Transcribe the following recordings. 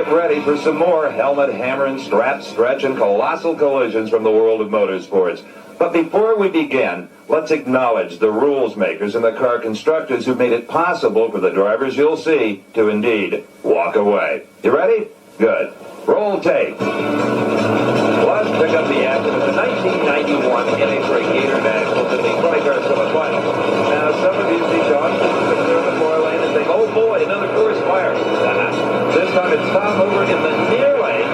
get ready for some more helmet, hammer, and strap, stretch, and colossal collisions from the world of motorsports. But before we begin, let's acknowledge the rules makers and the car constructors who made it possible for the drivers you'll see to indeed walk away. You ready? Good. Roll tape. Let's pick up the action of the 1991 NHRA Gator Nationals in the Funny Car semifinal. Now, some of you see John clear the four lane and think, oh boy, another course fire. This time it's Tom over in the near lane,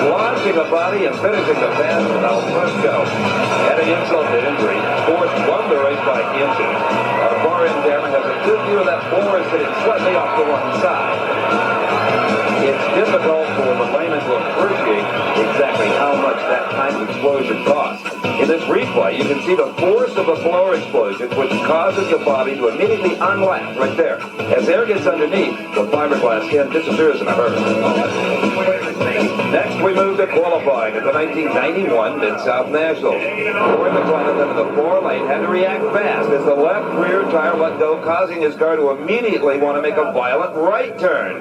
launching a body and finishing the pass without first go. Adding insult to injury, Ford won the race by inches. Our far end camera has a good view of that floor sitting slightly off to one side. It's difficult for the layman to appreciate exactly how much that kind of explosion costs. In this replay, you can see the force of a floor explosion, which causes the body to immediately unlap right there. As air gets underneath, the fiberglass can disappears in a hurry. Next, we move to qualifying at the 1991 Mid-South Nationals. Roy McClellan in the four lane had to react fast as the left rear tire let go, causing his car to immediately want to make a violent right turn.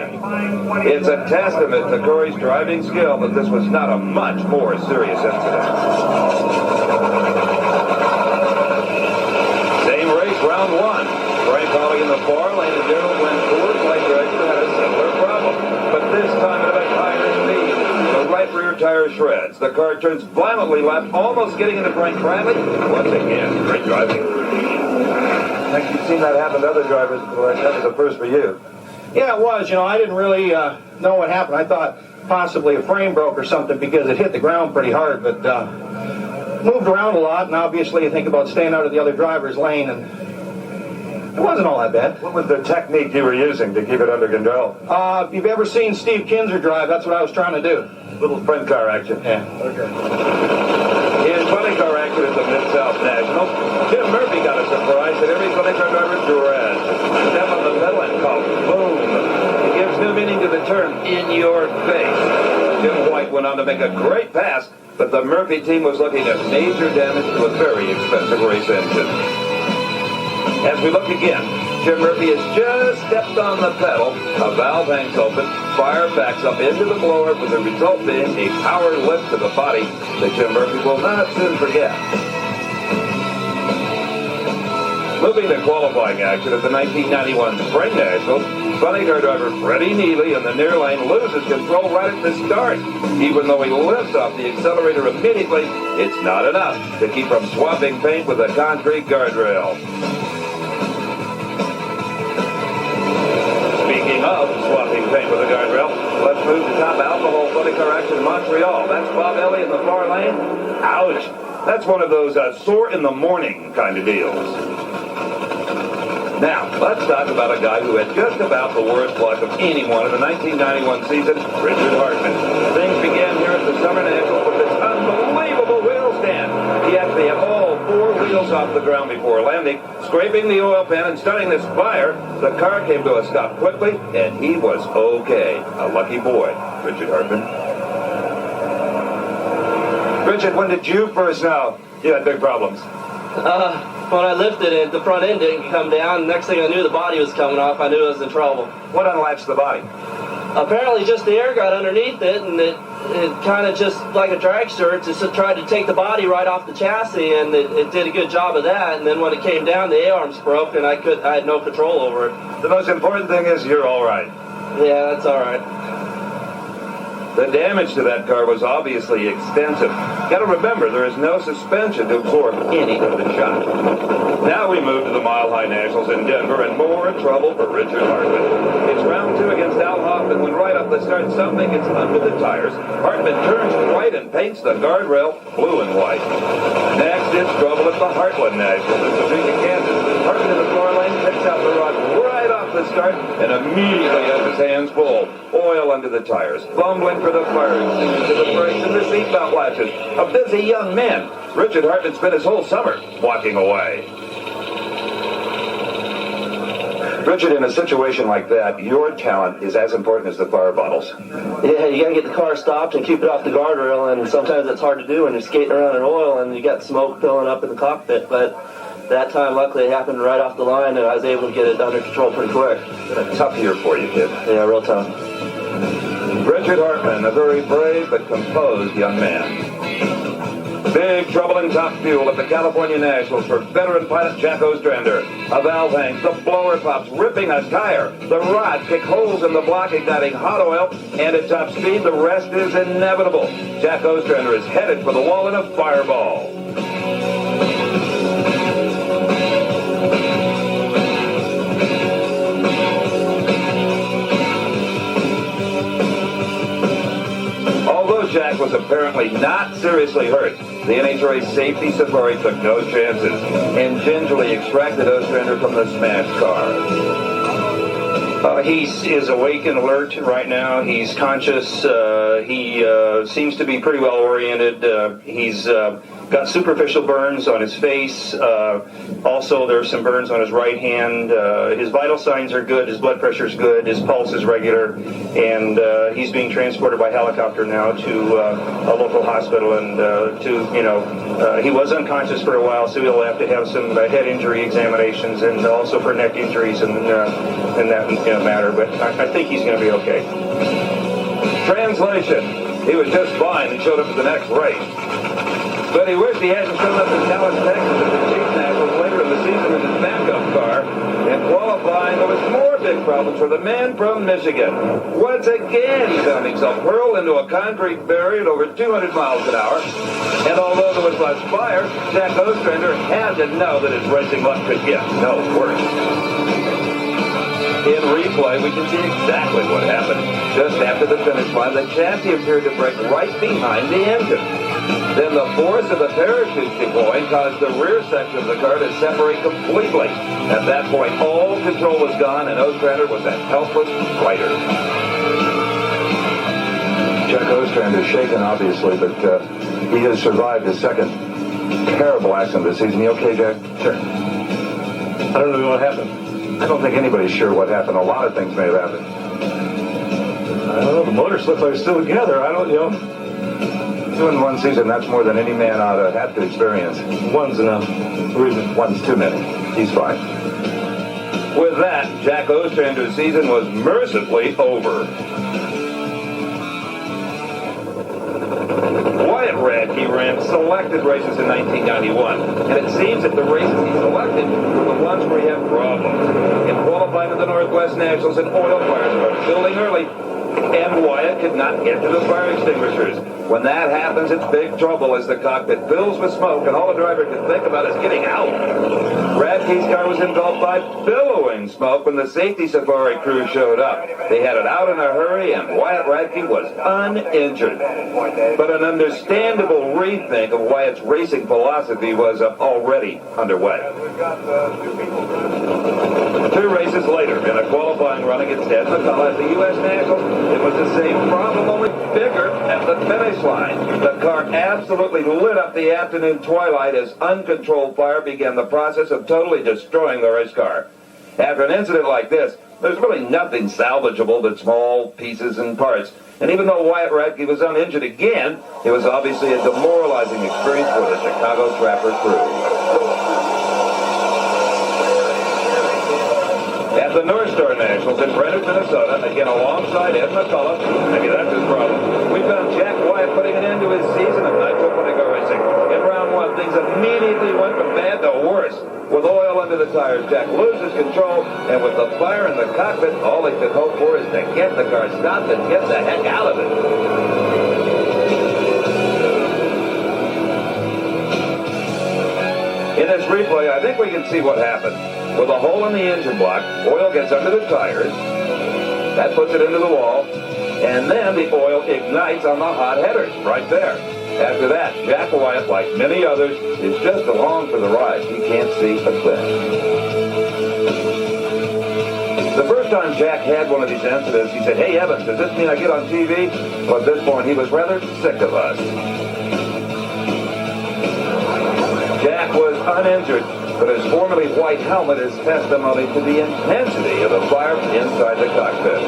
It's a testament to Corey's driving skill that this was not a much more serious incident. Same race, round one. Frank Hawley in the far lane and Gerald went towards light direction had a similar problem, but this time at a much higher speed. The right rear tire shreds. The car turns violently left, almost getting into Frank Bradley. Once again, great driving. I think you've seen that happen to other drivers, but that was a first for you. Yeah, it was. You know, I didn't really know what happened. I thought possibly a frame broke or something because it hit the ground pretty hard, but moved around a lot, and obviously you think about staying out of the other driver's lane, and it wasn't all that bad. What was the technique you were using to keep it under control? If you've ever seen Steve Kinzer drive, that's what I was trying to do. Little sprint car action. Yeah. Okay. In funny car action at the Mid-South National, Jim Murphy got a surprise that every funny car driver dreads. Step on the pedal and call boom. It gives new meaning to the term in your face. Jim White went on to make a great pass, but the Murphy team was looking at major damage to a very expensive race engine. As we look again, Jim Murphy has just stepped on the pedal, a valve hangs open, fire backs up into the blower, with the result being a power lift to the body that Jim Murphy will not soon forget. Moving to qualifying action at the 1991 Spring Nationals, funny car driver Freddie Neely in the near lane loses control right at the start. Even though he lifts off the accelerator immediately, it's not enough to keep from swapping paint with a concrete guardrail. Speaking of swapping paint with a guardrail, let's move to top alcohol funny car action in Montreal. That's Bob Ellie in the far lane. Ouch! That's one of those sore in the morning kind of deals. Now, let's talk about a guy who had just about the worst luck of anyone in the 1991 season, Richard Hartman. Things began here at the Summer Nationals with this unbelievable wheel stand. He actually had all four wheels off the ground before landing, scraping the oil pan and starting this fire. The car came to a stop quickly, and he was okay. A lucky boy, Richard Hartman. Richard, when did you first know you had big problems? When I lifted it, the front end didn't come down. Next thing I knew, the body was coming off. I knew I was in trouble. What unlatched the body? Apparently just the air got underneath it, and it kind of just like a dragster, just tried to take the body right off the chassis, and it did a good job of that. And then when it came down, the A-arms broke, and I had no control over it. The most important thing is you're all right. Yeah, that's all right. The damage to that car was obviously extensive. Got to remember, there is no suspension to absorb any of the shock. Now we move to the Mile High Nationals in Denver, and more trouble for Richard Hartman. It's round two against Al Hoffman when right off the start something gets under the tires. Hartman turns right and paints the guardrail blue and white. Next is trouble at the Heartland Nationals in Topeka, Kansas. Hartman in the far lane picks out the rod right off the start and immediately has his hands full. Oil under the tires, fumbling for the fire extinguisher, the brakes, and the seatbelt latches. A busy young man. Richard Hartman spent his whole summer walking away. Richard, in a situation like that, your talent is as important as the fire bottles. Yeah, you got to get the car stopped and keep it off the guardrail, and sometimes that's hard to do when you're skating around in oil and you got smoke filling up in the cockpit. But that time, luckily, it happened right off the line, and I was able to get it under control pretty quick. It's a tough year for you, kid. Yeah, real tough. Richard Hartman, a very brave but composed young man. Big trouble in top fuel at the California Nationals for veteran pilot Jack Ostrander. A valve hangs, the blower pops, ripping a tire. The rod kick holes in the block, igniting hot oil, and at top speed, the rest is inevitable. Jack Ostrander is headed for the wall in a fireball. Jack was apparently not seriously hurt. The NHRA safety safari took no chances and gingerly extracted Ostrander from the smashed car. He is awake and alert right now. He's conscious. He seems to be pretty well oriented. He's got superficial burns on his face. Also, there are some burns on his right hand. His vital signs are good. His blood pressure is good. His pulse is regular. And he's being transported by helicopter now to a local hospital. And he was unconscious for a while, so he'll have to have some head injury examinations and also for neck injuries and that matter. But I think he's going to be okay. Translation: he was just fine and showed up at the next race. But he wished he hadn't shown up in Dallas, Texas at the Chief Nationals later in the season in his backup car. In qualifying, there was more big problems for the man from Michigan. Once again, he found himself hurled into a concrete barrier at over 200 miles an hour. And although there was less fire, Jack Ostrander had to know that his racing luck could get no worse. In replay, we can see exactly what happened. Just after the finish line, the chassis appeared to break right behind the engine. Then the force of the parachute deploying caused the rear section of the car to separate completely. At that point, all control was gone, and Ostrander was a helpless rider. Jack Ostrander is shaken, obviously, but he has survived his second terrible accident this season. You okay, Jack? Sure. I don't know what happened. I don't think anybody's sure what happened. A lot of things may have happened. I don't know. The motors look like they're still together. I don't know. 2 in 1 season, that's more than any man ought to have to experience. One's enough. One's too many. He's fine. With that, Jack Ostrander's season was mercifully over. Wyatt Radke ran selected races in 1991, and it seems that the races he selected were the ones where he had problems. In qualifying to the Northwest Nationals, an oil fire started building early, and Wyatt could not get to the fire extinguishers. When that happens, it's big trouble as the cockpit fills with smoke and all the driver can think about is getting out. Radke's car was engulfed by billowing smoke when the safety safari crew showed up. They had it out in a hurry and Wyatt Radke was uninjured. But an understandable rethink of Wyatt's racing philosophy was already underway. 2 races later, in a qualifying run against Ed McCullough at the U.S. Nationals, it was the same problem, only bigger at the finish line. The car absolutely lit up the afternoon twilight as uncontrolled fire began the process of totally destroying the race car. After an incident like this, there's really nothing salvageable but small pieces and parts. And even though Wyatt Radke was uninjured again, it was obviously a demoralizing experience for the Chicago Trapper crew. At the North Star Nationals in Brentwood, Minnesota, again alongside Ed McCullough, maybe that's his problem, we found Jack Wyatt putting an end to his season of nitro Ponigo racing. In round 1, things immediately went from bad to worse. With oil under the tires, Jack loses control, and with the fire in the cockpit, all he could hope for is to get the car stopped and get the heck out of it. In this replay, I think we can see what happened. With a hole in the engine block, oil gets under the tires. That puts it into the wall. And then the oil ignites on the hot headers right there. After that, Jack Wyatt, like many others, is just along for the ride. He can't see a thing. The first time Jack had one of these incidents, he said, "Hey, Evans, does this mean I get on TV?" Well, at this point, he was rather sick of us. Jack was uninjured, but his formerly white helmet is testimony to the intensity of the fire inside the cockpit.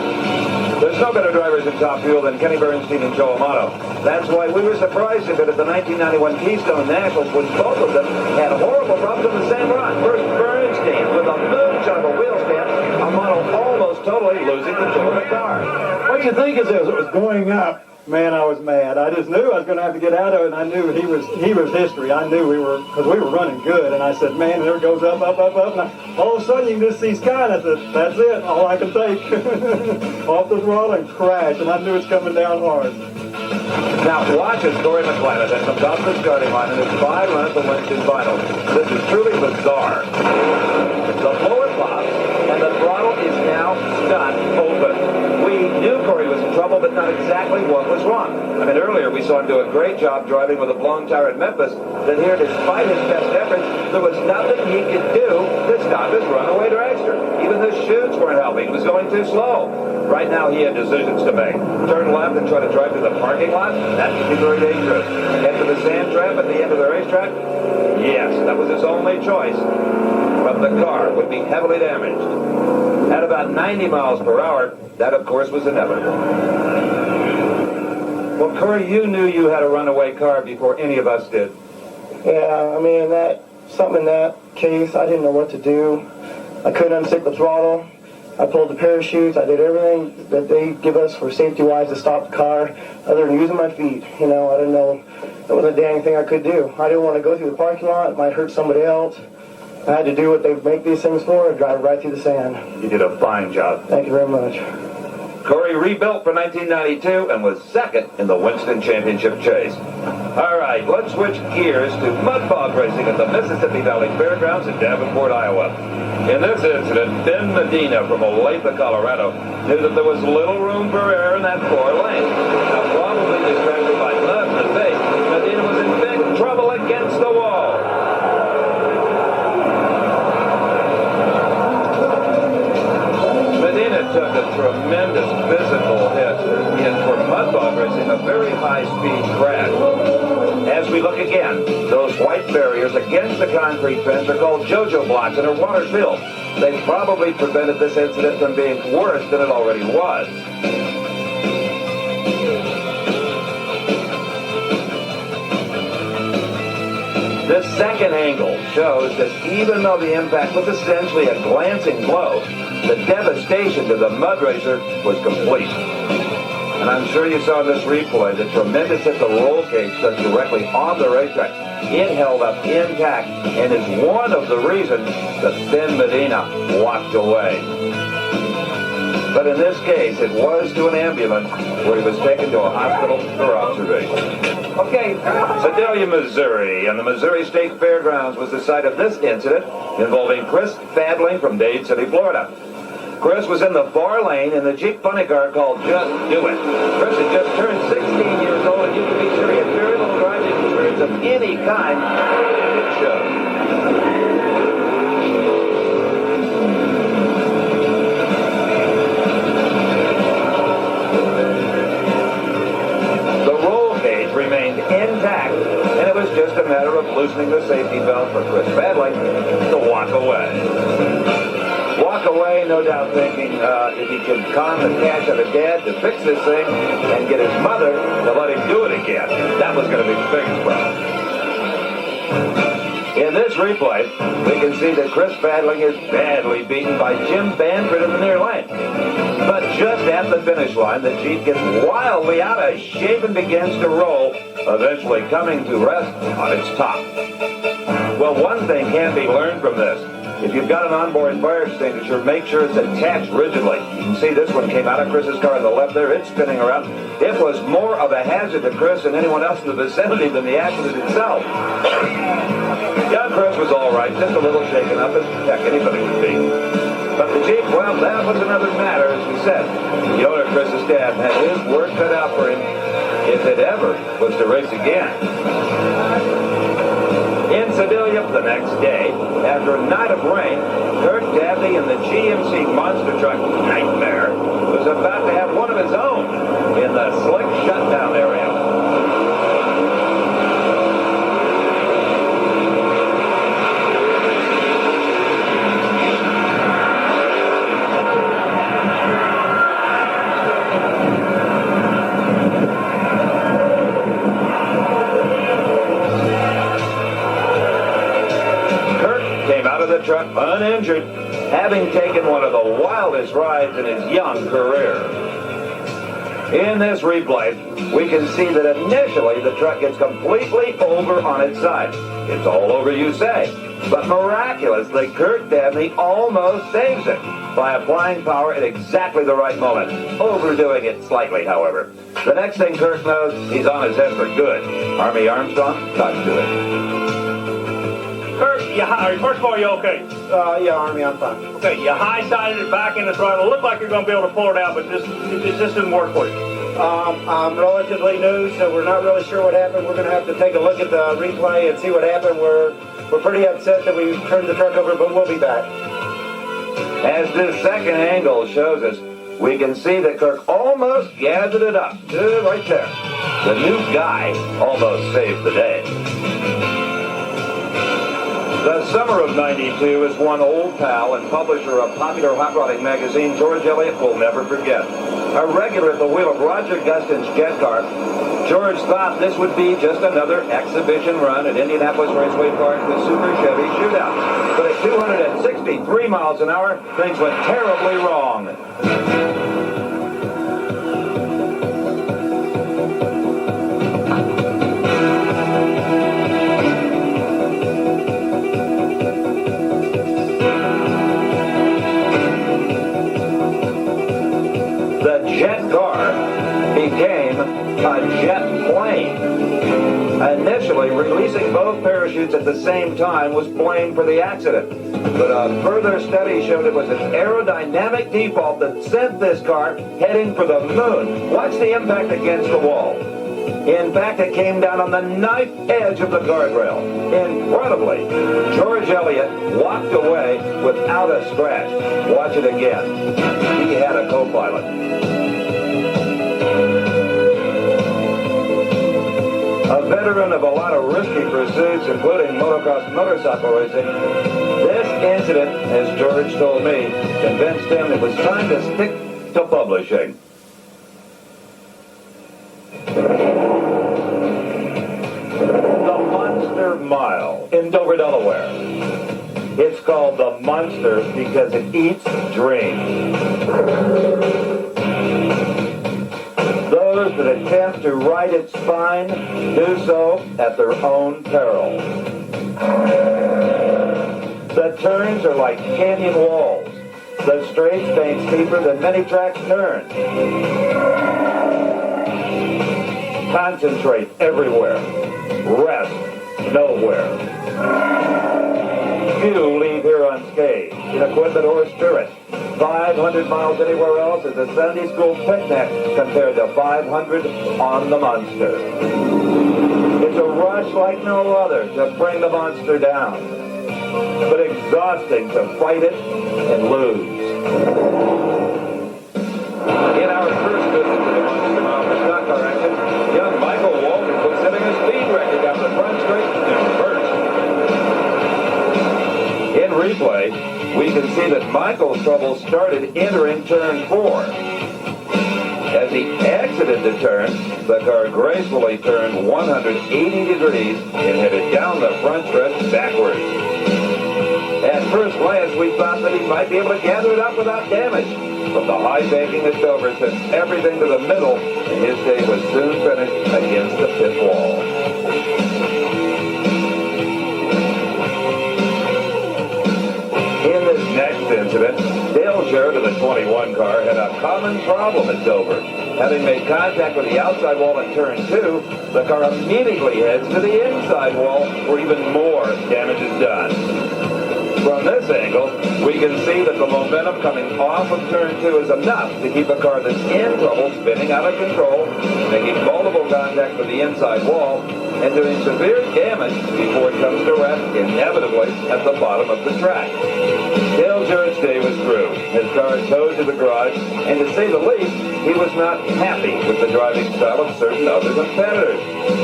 There's no better drivers in top fuel than Kenny Bernstein and Joe Amato. That's why we were surprised a bit at the 1991 Keystone Nationals when both of them had horrible problems in the same run. First Bernstein with a moonshot of a wheel stand. Amato almost totally quickly losing control of the car. What you think is as it was going up, man, I was mad. I just knew I was going to have to get out of it, and I knew he was history. I knew because we were running good, and I said, man, there it goes up, up, up, up, and all of a sudden you can just see sky, and I said, that's it, all I can take. Off the throttle and crash, and I knew it's coming down hard. Now watch as Corey McLaren has comes off the starting line and is 5 runs to Winston final. This is truly bizarre. The blower pops, and the throttle is now not open. We knew Corey was in trouble, but not exactly what was wrong. I mean, earlier we saw him do a great job driving with a blown tire at Memphis. Then here, despite his best efforts, there was nothing he could do to stop his runaway dragster. Even the chutes weren't helping. He was going too slow. Right now, he had decisions to make. Turn left and try to drive to the parking lot? That could be very dangerous. Head to the sand trap at the end of the racetrack? Yes, that was his only choice. But the car would be heavily damaged. At about 90 miles per hour, that, of course, was inevitable. Well, Corey, you knew you had a runaway car before any of us did. Yeah, I mean, something in that case, I didn't know what to do. I couldn't unstick the throttle. I pulled the parachutes. I did everything that they give us for safety-wise to stop the car, other than using my feet. You know, I didn't know. There wasn't a dang thing I could do. I didn't want to go through the parking lot. It might hurt somebody else. I had to do what they make these things for, and drive right through the sand. You did a fine job. Thank you very much. Corey rebuilt for 1992 and was second in the Winston Championship chase. All right, let's switch gears to mud bog racing at the Mississippi Valley Fairgrounds in Davenport, Iowa. In this incident, Ben Medina from Olathe, Colorado, knew that there was little room for error in that 4 lane. Now, probably distracted by mud in the face, Medina was in big trouble against the wall. Medina took a tremendous physical hit in, for mud bog racing, a very high-speed crash. As we look again, those white barriers against the concrete fence are called JoJo blocks and are water-filled. They probably prevented this incident from being worse than it already was. This second angle shows that even though the impact was essentially a glancing blow, the devastation to the mud racer was complete. And I'm sure you saw in this replay the tremendous hit the roll cage took directly on the racetrack. It held up intact and is one of the reasons that Ben Medina walked away. But in this case, it was to an ambulance where he was taken to a hospital for observation. Okay, Sedalia, Missouri, and the Missouri State Fairgrounds was the site of this incident involving Chris Fadling from Dade City, Florida. Chris was in the far lane in the Jeep funny car called Just Do It. Chris had just turned 16 years old, and you can be sure he had very little driving experience of any kind. It showed. The roll cage remained intact, and it was just a matter of loosening the safety belt for Chris Fadling to walk away. Walk away, no doubt thinking if he could con the cash of a dad to fix this thing and get his mother to let him do it again. That was going to be the biggest problem. In this replay, we can see that Chris Fadling is badly beaten by Jim Banford in the near lane. But just at the finish line, the Jeep gets wildly out of shape and begins to roll, eventually coming to rest on its top. Well, one thing can be learned from this. If you've got an onboard fire extinguisher, make sure it's attached rigidly. You can see this one came out of Chris's car on the left there. It's spinning around. It was more of a hazard to Chris and anyone else in the vicinity than the accident itself. Young Chris was all right, just a little shaken up, as heck, anybody would be. But the Jeep, well, that was another matter, as we said. The owner, Chris's dad, had his work cut out for him if it ever was to race again. In Sedalia the next day, after a night of rain, Kirk Dabney in the GMC monster truck Nightmare was about to have one of his own in the slick shutdown area. The truck uninjured. having taken one of the wildest rides in his young career. In this replay, we can see that initially the truck gets completely over on its side. It's all over, you say. But miraculously, Kirk Dabney almost saves it by applying power at exactly the right moment, overdoing it slightly, however. The next thing Kirk knows, he's on his head for good. Army Armstrong talks to him. Kirk, first of all, you okay? Yeah, Army, I'm fine. Okay, you high-sided it back in the throttle. It looked like you're going to be able to pull it out, but it just didn't work for you. I'm relatively new, so we're not really sure what happened. We're going to have to take a look at the replay and see what happened. We're pretty upset that we turned the truck over, but we'll be back. As this second angle shows us, we can see that Kirk almost gathered it up. Right there. The new guy almost saved the day. The summer of '92 is one old pal and publisher of popular hot rodding magazine, George Elliott, will never forget. A regular at the wheel of Roger Gustin's jet car, George thought this would be just another exhibition run at Indianapolis Raceway Park, the Super Chevy Shootout. But at 263 miles an hour, things went terribly wrong. The jet car became a jet plane. Initially, releasing both parachutes at the same time was blamed for the accident. But a further study showed it was an aerodynamic default that sent this car heading for the moon. Watch the impact against the wall. In fact, it came down on the knife edge of the guardrail. Incredibly, George Elliott walked away without a scratch. Watch it again. He had a co-pilot. A veteran of a lot of risky pursuits, including motocross motorcycle racing, this incident, as George told me, convinced him it was time to stick to publishing. The Monster Mile in Dover, Delaware. It's called the Monster because it eats dreams. Those that attempt to ride its spine do so at their own peril. The turns are like canyon walls. The straight faint steeper than many tracks turn. Concentrate everywhere. Rest nowhere. Few leave here unscathed in equipment or spirit. 500 miles anywhere else is a Sunday school picnic compared to 500 on the Monster. It's a rush like no other to bring the Monster down, but exhausting to fight it and lose. In our first visit to the Monster Mile for stock car action, young Michael Walton was setting a speed record down the front straight in first. In replay, we can see that Michael's trouble started entering turn 4. As he exited the turn, the car gracefully turned 180 degrees and headed down the front stretch backwards. At first glance, we thought that he might be able to gather it up without damage. But the high banking at Dover sent everything to the middle, and his day was soon finished against the pit wall. In this next incident, Dale Jarrett of the 21 car had a common problem at Dover. Having made contact with the outside wall in turn 2, the car immediately heads to the inside wall where even more damage is done. From this angle, we can see that the momentum coming off of turn 2 is enough to keep a car that's in trouble spinning out of control, making multiple contacts with the inside wall, and doing severe damage before it comes to rest inevitably at the bottom of the track. Dale Jarrett's day was through. His car towed to the garage, and to say the least, he was not happy with the driving style of certain other competitors.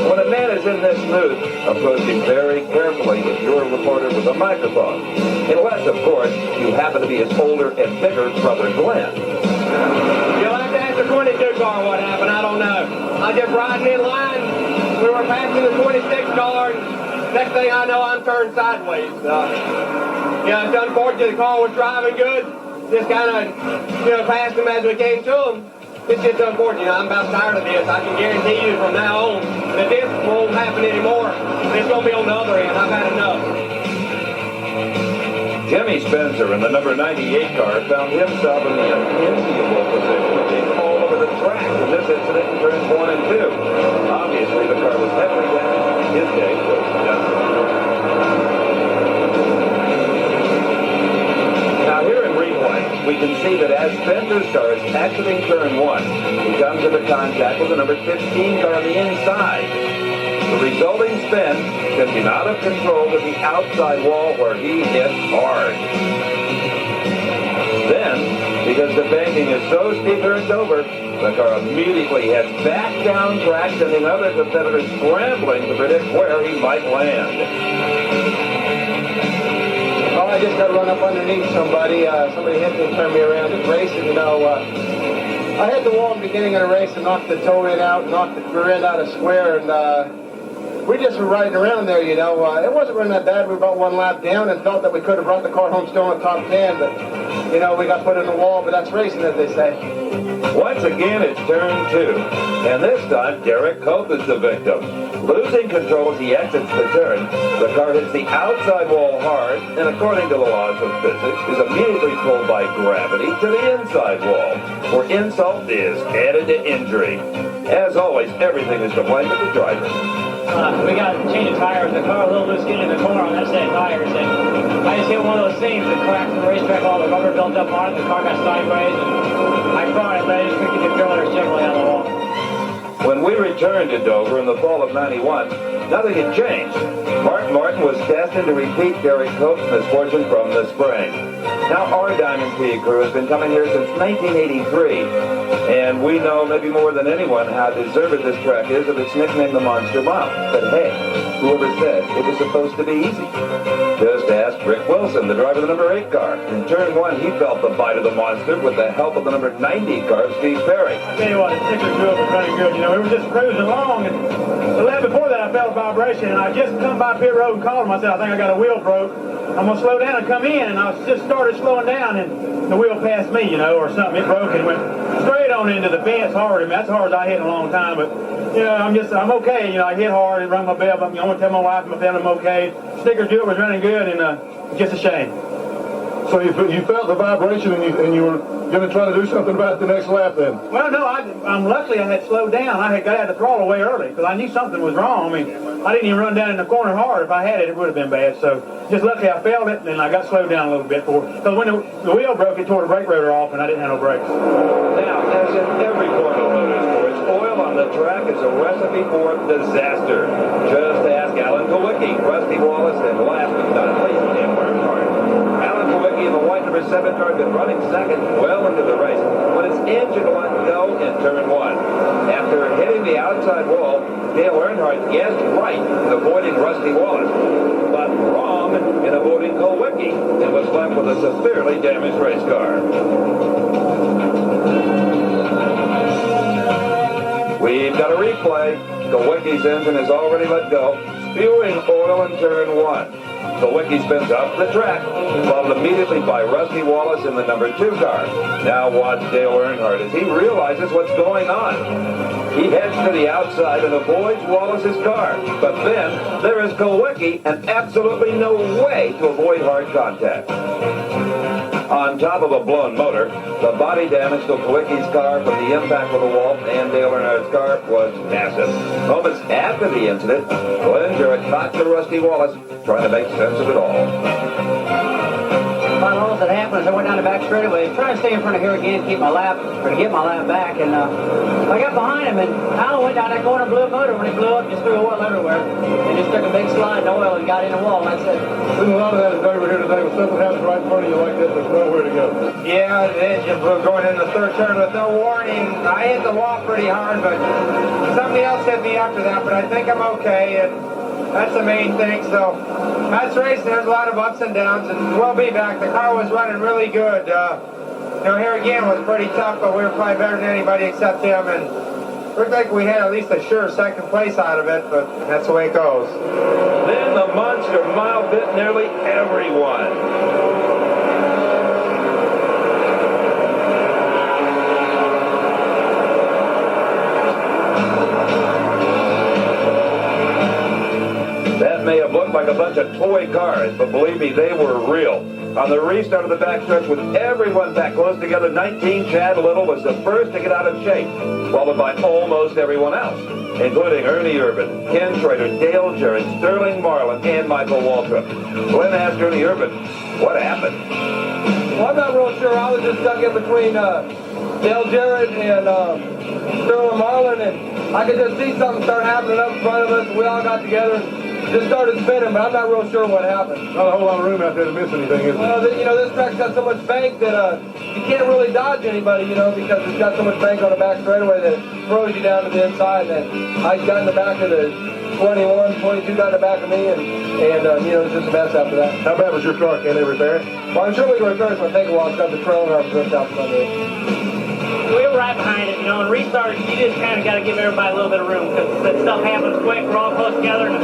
When a man is in this mood, approach him very carefully if you're a reporter with a microphone. Unless, of course, you happen to be his older and bigger brother Glenn. You'll have to ask the 22 car what happened. I don't know. I just riding in line. We were passing the 26 car. And next thing I know, I'm turned sideways. You know, it's unfortunate the car was driving good. Just kind of, passed him as we came to him. It's just unfortunate. I'm about tired of this. I can guarantee you from now on that this won't happen anymore. It's going to be on the other end. I've had enough. Jimmy Spencer in the number 98 car found himself in the unenviable position of being all over the track in this incident in turns 1 and 2. Obviously, the car was heavily damaged. His day was done. Now here in replay, we can see that as Spencer's car is exiting turn 1, he comes into contact with the number 15 car on the inside. The resulting spin sent him out of control to the outside wall where he hit hard. Then, because the banking is so steep here it's over, the car immediately heads back down track, sending other competitors scrambling to predict where he might land. Oh, I just got to run up underneath somebody. Somebody hit me and turned me around. Just racing, I hit the wall in the beginning of the race and knocked the toe end out, knocked the rear end out of square, and we just were riding around there, It wasn't running that bad. We were about one lap down and felt that we could have brought the car home still in the top 10, but, we got put in the wall, but that's racing, as they say. Once again, it's turn 2, and this time, Derek Cope is the victim. Losing control as he exits the turn, the car hits the outside wall hard, and according to the laws of physics, is immediately pulled by gravity to the inside wall, where insult is added to injury. As always, everything is to blame but the driver. We got to change the tires. The car a little loose getting in the corner on that set of tires. And I just hit one of those things that cracks the racetrack. All the rubber built up on it. The car got sideways. And I brought it, but I just couldn't get the driller gently on the wall. When we returned to Dover in the fall of '91, nothing had changed. Mark Martin was destined to repeat Derek Cope's misfortune from the spring. Now, our Diamond P crew has been coming here since 1983, and we know maybe more than anyone how deserved this track is of its nickname, the Monster Mile. But hey, whoever said it was supposed to be easy? Just ask Rick Wilson, the driver of the number 8 car. In turn 1, he felt the bite of the monster with the help of the number 90 car, Steve Perry. I tell you what, the sticker group was running good. We were just cruising along, and the lap before that I felt a vibration, and I just come by pit road and called him. I said, I think I got a wheel broke. I'm going to slow down and come in, and I just started slowing down, and the wheel passed me, or something. It broke and went straight on into the fence hard. I mean, that's as hard as I hit in a long time, but, I'm okay. I hit hard and rung my bell, but I want to tell my wife and my family I'm okay. Stickers do it was running good, and just a shame. So you felt the vibration and you were going to try to do something about it the next lap then? Well, no, I'm luckily I had slowed down. I had got out of the throttle way early because I knew something was wrong. I mean, I didn't even run down in the corner hard. If I had it, it would have been bad. So just luckily I felt it, and I got slowed down a little bit. Because when the wheel broke, it tore the brake rotor off, and I didn't have no brakes. Now, as in every form of motorsports, oil on the track is a recipe for disaster. Just ask Alan Kowicki, Rusty Wallace, and last but not least, Tim Bernhardt. Alan Kowicki in the white number 7 car had been running second well into the race when his engine let go in turn 1. After hitting the outside wall, Dale Earnhardt guessed right in avoiding Rusty Wallace, but wrong in avoiding Kowicki, and was left with a severely damaged race car. We've got a replay. Kowicki's engine has already let go, spewing oil in turn 1. Kowicki spins up the track, followed immediately by Rusty Wallace in the number 2 car. Now watch Dale Earnhardt as he realizes what's going on. He heads to the outside and avoids Wallace's car. But then there is Kowicki and absolutely no way to avoid hard contact. On top of a blown motor, the body damage to Kowicki's car from the impact with the wall and Dale Earnhardt's car was massive. Moments after the incident, Glenn Jarrett talked to Rusty Wallace, trying to make sense of it all. All that happened is I went down the back straightaway, trying to stay in front of here again, keep my lap, or to get my lap back, and I got behind him, and Alan went down that corner, blew a motor. When it blew up, just threw oil everywhere, and just took a big slide in oil and got in the wall, and that's it. There's a lot of that today. We're here today. When something happens right in front of you like that, there's nowhere to go. Yeah, the engine blew going in the third turn with no warning. I hit the wall pretty hard, but somebody else hit me after that, but I think I'm okay, and that's the main thing. So that's racing. There's a lot of ups and downs, and we'll be back. The car was running really good. Here again was pretty tough, but we were probably better than anybody except him, and looked like we had at least a sure second place out of it, but that's the way it goes. Then the Monster Mile bit nearly everyone. That may have looked like a bunch of toy cars, but believe me, they were real. On the restart of the backstretch with everyone back close together, 19 Chad Little was the first to get out of shape, followed by almost everyone else, including Ernie Urban, Ken Schrader, Dale Jarrett, Sterling Marlin, and Michael Waltrip. Glenn asked Ernie Urban, what happened? Well, I'm not real sure. I was just stuck in between Dale Jarrett and Sterling Marlin, and I could just see something start happening up in front of us, and we all got together and just started spinning, but I'm not real sure what happened. Not a whole lot of room out there to miss anything, is there? Well, this track's got so much bank that you can't really dodge anybody, because it's got so much bank on the back straightaway that it throws you down to the inside. And I got in the back of the 21, 22 got in the back of me, and it was just a mess after that. How bad was your car? Can they repair it? Well, I'm sure we can repair it, so I'll take a while. It's got the trailer arm ripped out from under it. We were right behind it, and restarts, you just kind of got to give everybody a little bit of room because that stuff happens quick. We're all close together, and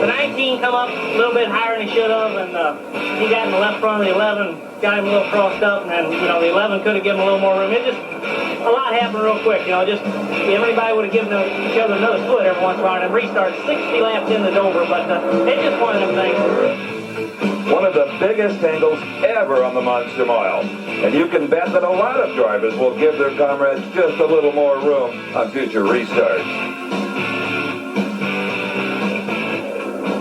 the 19 come up a little bit higher than he should have, and he got in the left front of the 11, got him a little crossed up, and then, the 11 could have given him a little more room. It just, a lot happened real quick, just everybody would have given each other another foot every once in a while, and restart 60 laps in the Dover, but it's just one of them things. One of the biggest tangles ever on the Monster Mile. And you can bet that a lot of drivers will give their comrades just a little more room on future restarts.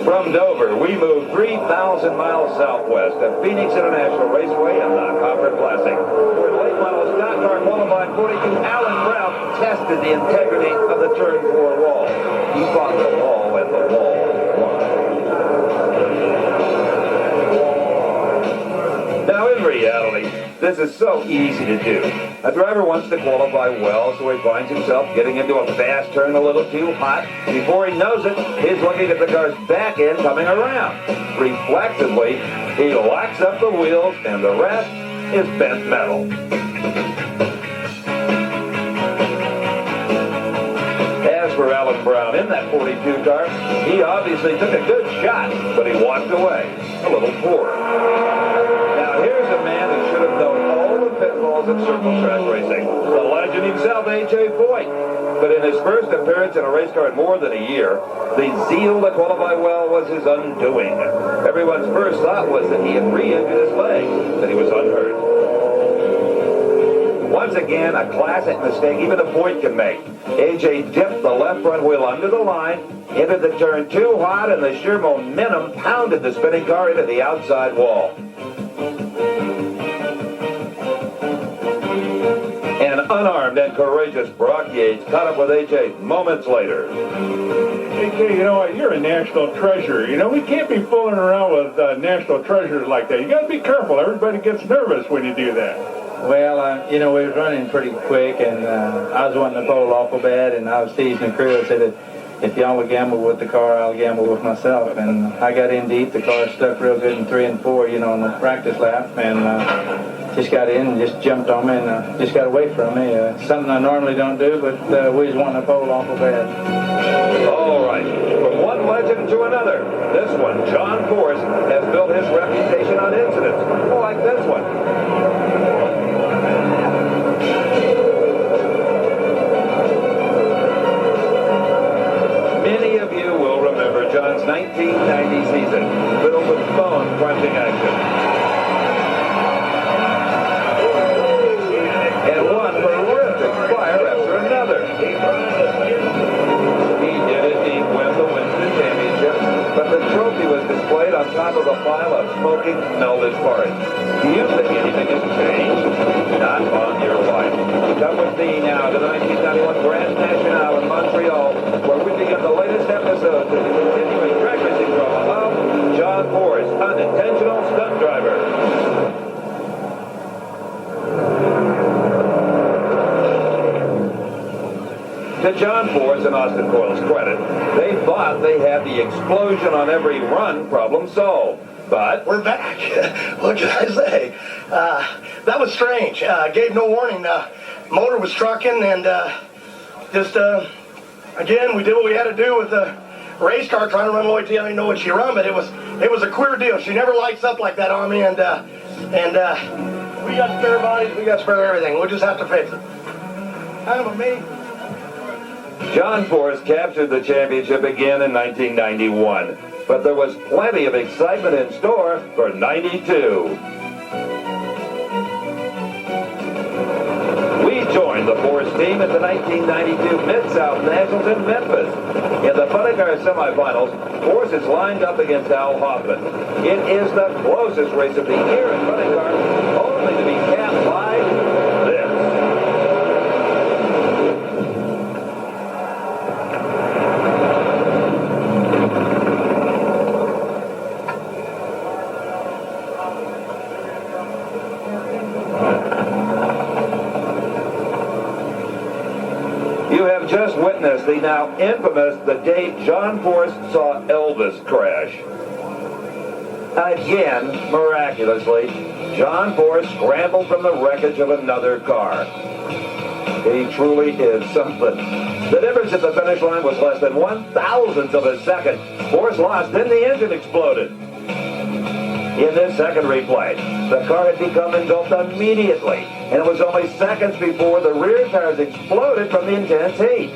From Dover, we move 3,000 miles southwest to Phoenix International Raceway and the Copper Classic, where late model stock car qualifying 42 Alan Brown tested the integrity of the turn 4 wall. He fought the wall and the wall won. Now, in reality, this is so easy to do. A driver wants to qualify well, so he finds himself getting into a fast turn a little too hot. Before he knows it, he's looking at the car's back end coming around. Reflexively, he locks up the wheels, and the rest is bent metal. As for Alan Brown in that 42 car, he obviously took a good shot, but he walked away a little poorer. Now, here's a man who should have known all the pitfalls of circle track racing. The legend himself, A.J. Foyt. But in his first appearance in a race car in more than a year, the zeal to qualify well was his undoing. Everyone's first thought was that he had re-injured his leg, that he was unhurt. Once again, a classic mistake even a Foyt can make. A.J. dipped the left front wheel under the line, entered the turn too hot, and the sheer momentum pounded the spinning car into the outside wall. And unarmed and courageous Brock Yates caught up with A.J. moments later. A.J., you know what? You're a national treasure. We can't be fooling around with national treasures like that. You got to be careful. Everybody gets nervous when you do that. Well, we was running pretty quick, and I was wanting to pole awful bad, and I was teasing the crew. I said that if y'all would gamble with the car, I'll gamble with myself. And I got in deep. The car stuck real good in 3 and 4, on the practice lap, and just got in and just jumped on me and just got away from me. Something I normally don't do, but we was wanting to pole awful bad. All right. From one legend to another, this one, John Force, has built his reputation on incidents like this one. Many of you will remember John's 1990 season, filled with bone-crunching action. And one horrific fire after another. He did indeed win the Winston Championship, but the trophy was displayed on top of a pile of smoking, melted parts. Do you think anything has changed? Not on your life. Come with me now to the 1991 Grand National in Montreal, where we begin the latest episode of the continuing track racing drama of John Force, unintentional stunt driver. To John Force and Austin Coyle's credit, they thought they had the explosion on every run problem solved. But we're back. What can I say? That was strange. Gave no warning. Motor was trucking, and just, again, we did what we had to do with the race car trying to run Lloyd T. I didn't know what she run, but it was a queer deal. She never lights up like that on me, and we got spare bodies, we got spare everything. We'll just have to fix it. Kind of amazing. John Force captured the championship again in 1991, but there was plenty of excitement in store for 92. We joined the Force team at the 1992 Mid-South Nationals in Memphis. In the funny car semifinals, Force is lined up against Al Hoffman. It is the closest race of the year in funny car, only to be capped by this. You have just witnessed the now infamous The Day John Force Saw Elvis Crash. Again, miraculously, John Force scrambled from the wreckage of another car. He truly is something. The difference at the finish line was less than 1/1000th of a second. Force lost, then the engine exploded. In this second replay, the car had become engulfed immediately, and it was only seconds before the rear tires exploded from the intense heat.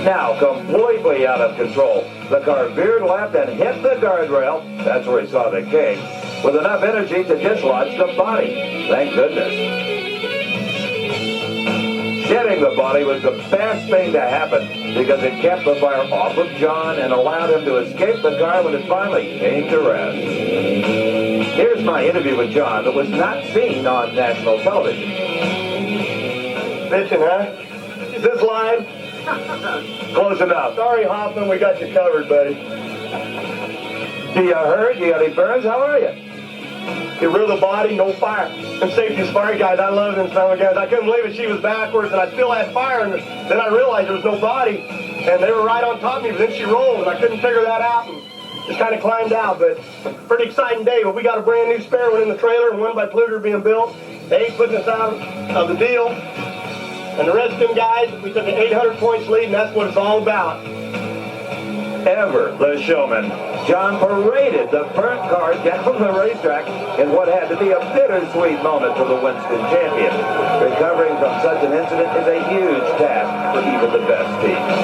Now, completely out of control, the car veered left and hit the guardrail. That's where he saw the king, with enough energy to dislodge the body. Thank goodness. Shedding the body was the best thing to happen because it kept the fire off of John and allowed him to escape the car when it finally came to rest. Here's my interview with John that was not seen on national television. Bitchin', huh? Is this live? Close enough. Sorry, Hoffman, we got you covered, buddy. Do you hurt? You got any burns? How are you? Get rid of the body, no fire. And safety is fire guys. I love them some guys. I couldn't believe it. She was backwards, and I still had fire. And then I realized there was no body, and they were right on top of me. But then she rolled, and I couldn't figure that out. And just kind of climbed out. But pretty exciting day. But we got a brand new spare one in the trailer, and one by Pluger being built. They ain't putting us out of the deal. And the rest of them guys, we took an 800 points lead, and that's what it's all about. Ever the showman, John paraded the burnt car down the racetrack in what had to be a bittersweet moment for the Winston champion. Recovering from such an incident is a huge task for even the best teams.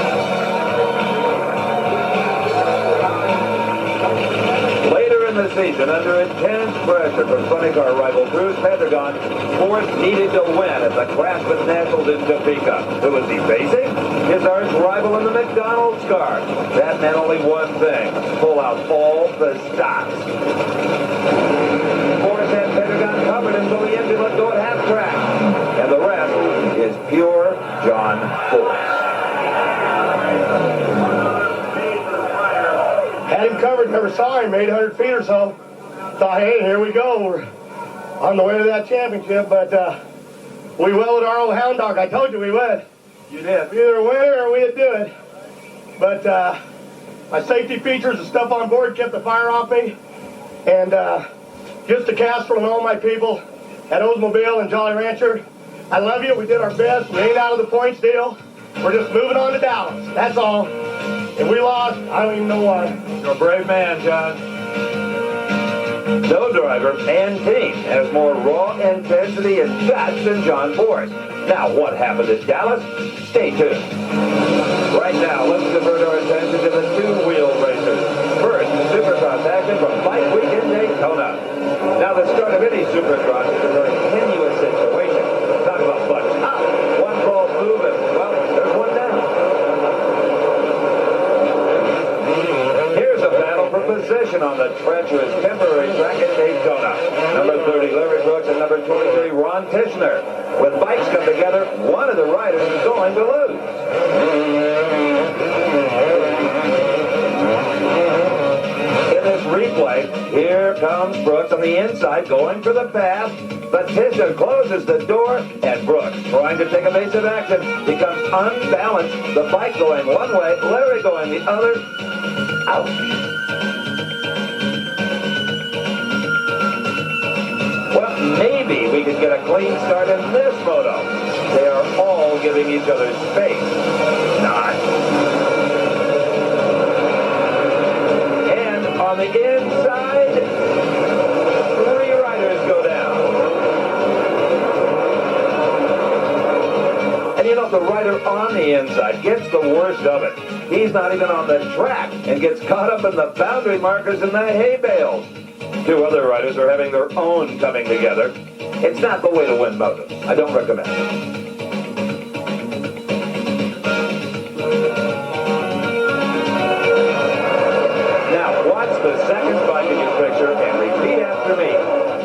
Later in the season, under intense pressure from funny car rival Bruce Pendragon, Force needed to win at the Craftsman Nationals in Topeka. Who was he facing? His arch rival in the McDonald's car. That meant only one thing: pull out all the stops. Force had Pendragon covered until the engine let go at half track. And the rest is pure John Force. Had him covered, never saw him, 800 feet or so. Thought, hey, here we go. We're on the way to that championship, but we welded our old hound dog. I told you we would. You did. Either win or we'd do it. But my safety features, the stuff on board kept the fire off me. And just to Castro and all my people at Oldsmobile and Jolly Rancher, I love you. We did our best. We ain't out of the points deal. We're just moving on to Dallas. That's all. If we lost, I don't even know why. You're a brave man, John. No driver and team has more raw intensity and guts than John Force. Now, what happened at Dallas? Stay tuned. Right now, let's divert our attention to the two-wheel racers. First, Supercross action from Bike Week in Daytona. Now, the start of any Supercross is a very tenuous situation. Talk about buttons up. One false move and, well, there's one down. Here's a battle for position on the treacherous temporary track at Daytona. Number 30, Larry Brooks, and number 23, Ron Tishner. When bikes come together, one of the riders is going to lose. In this replay, here comes Brooks on the inside going for the pass, but Tishner closes the door, and Brooks, trying to take evasive action, becomes unbalanced. The bike going one way, Larry going the other. Ouch. Well, maybe we he could get a clean start in this moto. They are all giving each other space. Not. And on the inside, 3 riders go down. And you know, the rider on the inside gets the worst of it. He's not even on the track and gets caught up in the boundary markers in the hay bales. 2 other riders are having their own coming together. It's not the way to win motos. I don't recommend it. Now, watch the second bike in your picture and repeat after me.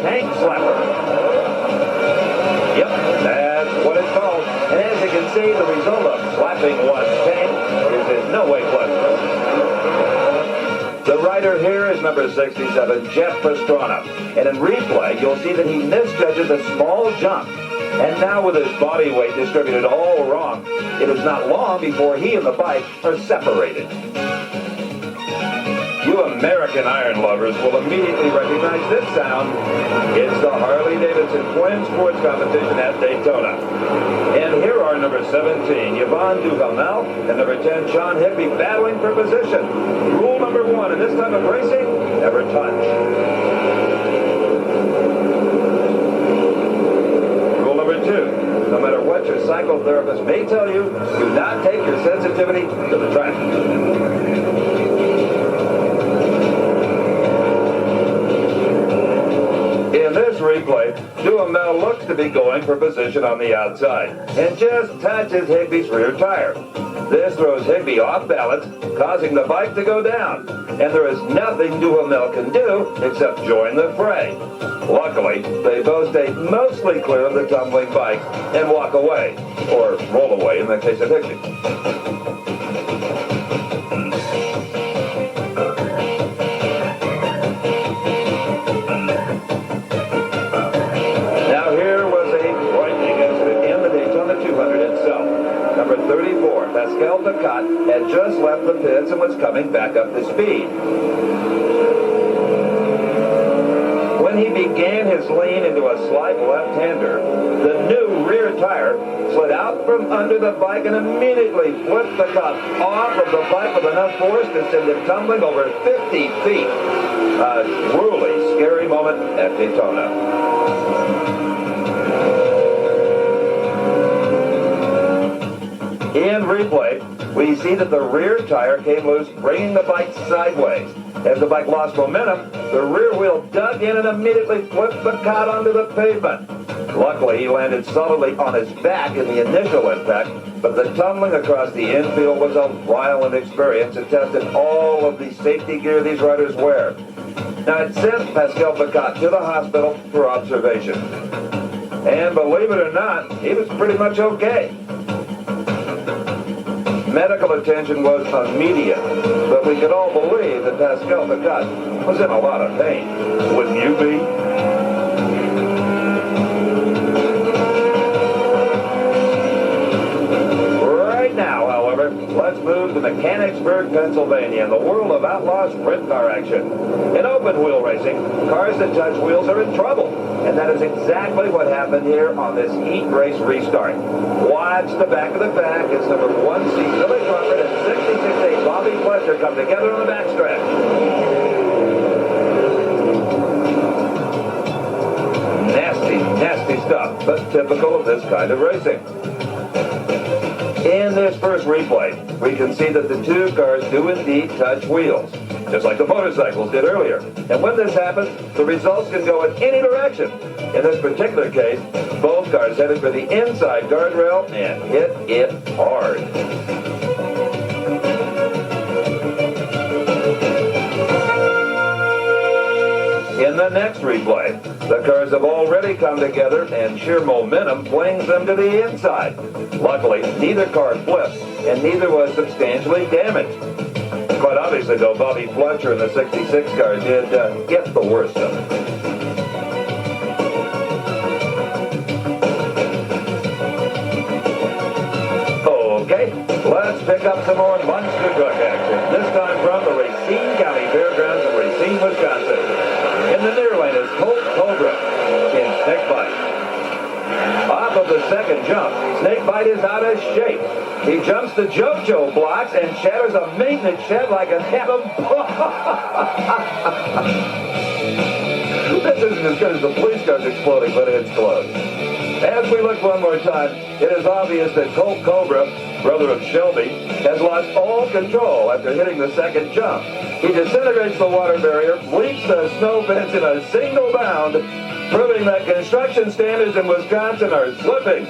Tank slapper. Yep, that's what it's called. And as you can see, the result of slapping one's tank is in no way pleasant. The rider here is number 67, Jeff Pastrana. And in replay, you'll see that he misjudges a small jump. And now with his body weight distributed all wrong, it is not long before he and the bike are separated. You American iron lovers will immediately recognize this sound. It's the Harley-Davidson Twin Sports Competition at Daytona. And here are number 17, Yvonne Duhamel, and number 10, Sean Higby, battling for position. Rule number 1 in this type of racing, never touch. Rule number 2, no matter what your psychotherapist may tell you, do not take your sensitivity to the track. In this replay, Duhamel looks to be going for position on the outside and just touches Higby's rear tire. This throws Higby off balance, causing the bike to go down. And there is nothing Duhamel can do except join the fray. Luckily, they both stay mostly clear of the tumbling bike and walk away, or roll away in the case of Higby. Number 34, Pascal Picat, had just left the pits and was coming back up to speed. When he began his lean into a slight left-hander, the new rear tire slid out from under the bike and immediately flipped Picat off of the bike with enough force to send him tumbling over 50 feet. A truly scary moment at Daytona. In replay, we see that the rear tire came loose, bringing the bike sideways. As the bike lost momentum, the rear wheel dug in and immediately flipped the cot onto the pavement. Luckily, he landed solidly on his back in the initial impact, but the tumbling across the infield was a violent experience and tested all of the safety gear these riders wear. Now, it sent Pascal Picat to the hospital for observation. And believe it or not, he was pretty much okay. Medical attention was immediate, but we could all believe that Pascal Picat was in a lot of pain. Wouldn't you be? Right now, however, let's move to Mechanicsburg, Pennsylvania, and the world of outlaw sprint car action. In open wheel racing, cars that touch wheels are in trouble. And that is exactly what happened here on this heat race restart. Watch the back of the pack as number 1 seed Billy Crawford and 66-8 Bobby Fletcher come together on the backstretch. Nasty, nasty stuff, but typical of this kind of racing. In this first replay, we can see that the 2 cars do indeed touch wheels, just like the motorcycles did earlier. And when this happens, the results can go in any direction. In this particular case, both cars headed for the inside guardrail and hit it hard. In the next replay, the cars have already come together and sheer momentum flings them to the inside. Luckily, neither car flipped and neither was substantially damaged. Quite obviously, though, Bobby Fletcher in the 66 car did get the worst of it. Okay, let's pick up some more monster truck action, this time from the Racine County Fairgrounds in Racine, Wisconsin. In the near lane is Colt Colebrook in Nick Bike. of the second jump. Snakebite is out of shape. He jumps the JoJo blocks and shatters a maintenance shed like an atom bomb. This isn't as good as the police cars exploding, but it's close. As we look one more time, it is obvious that Colt Cobra, brother of Shelby, has lost all control after hitting the second jump. He disintegrates the water barrier, leaps the snow fence in a single bound, proving that construction standards in Wisconsin are slipping.